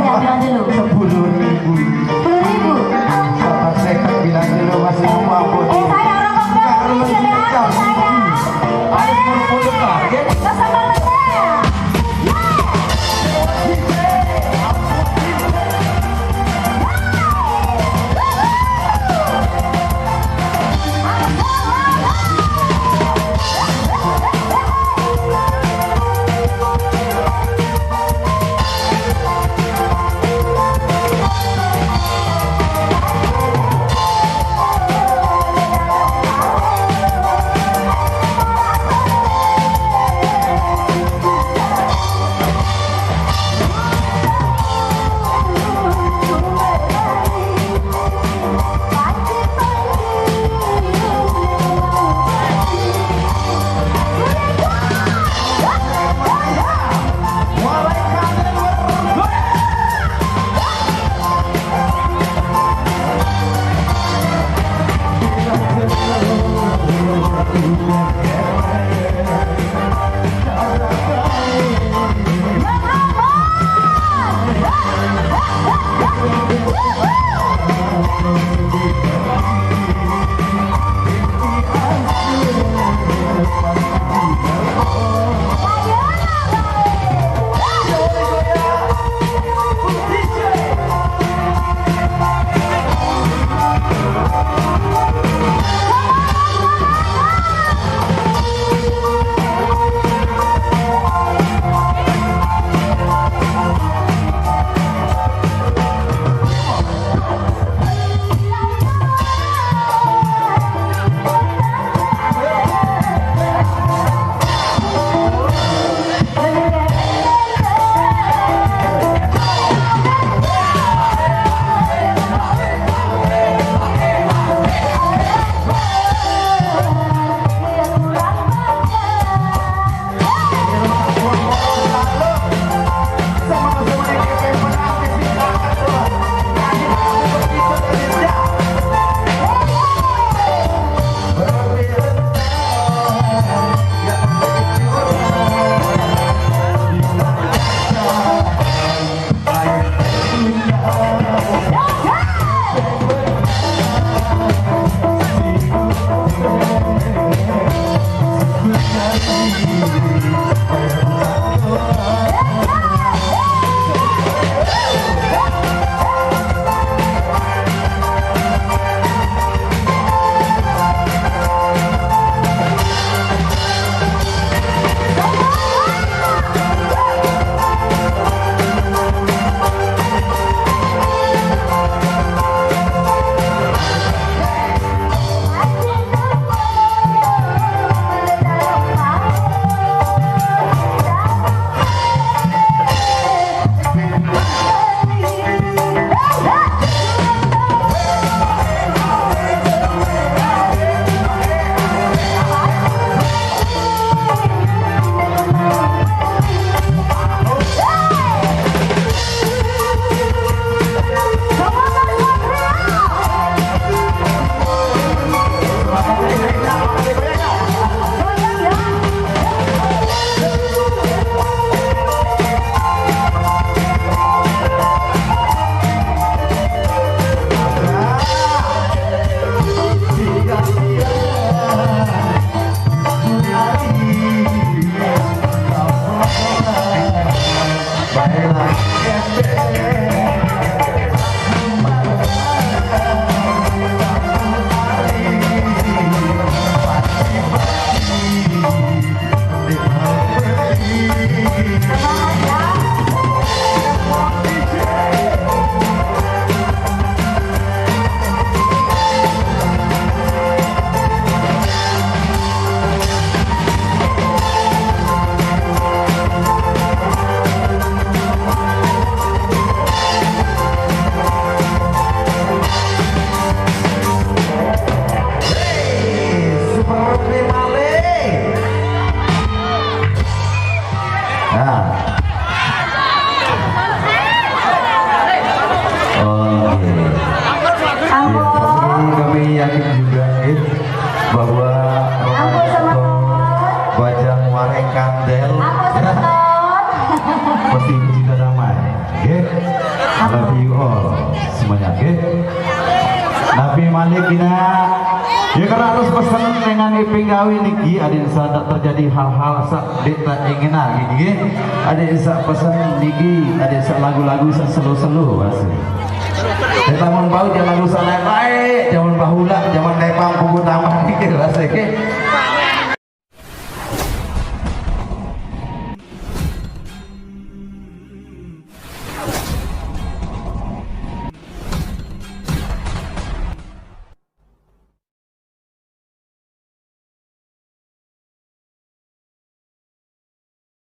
Berapa? bilang dulu. 10.000. 10.000. Bapak sekat bilang dulu masih mau buat. Saya orang Bogor, saya. Ada 10 target. Kasih banget. love you all semuanya, oke? Nabi Malik ina ya karena harus pesan dengan iping gawi niki ada saat terjadi hal-hal sak deta ingin gini ada sak pesan niki ada sak lagu-lagu sak selo-selo asli zaman bau jangan lagu sak baik zaman bahula zaman lepang buku tambah niki asli, oke?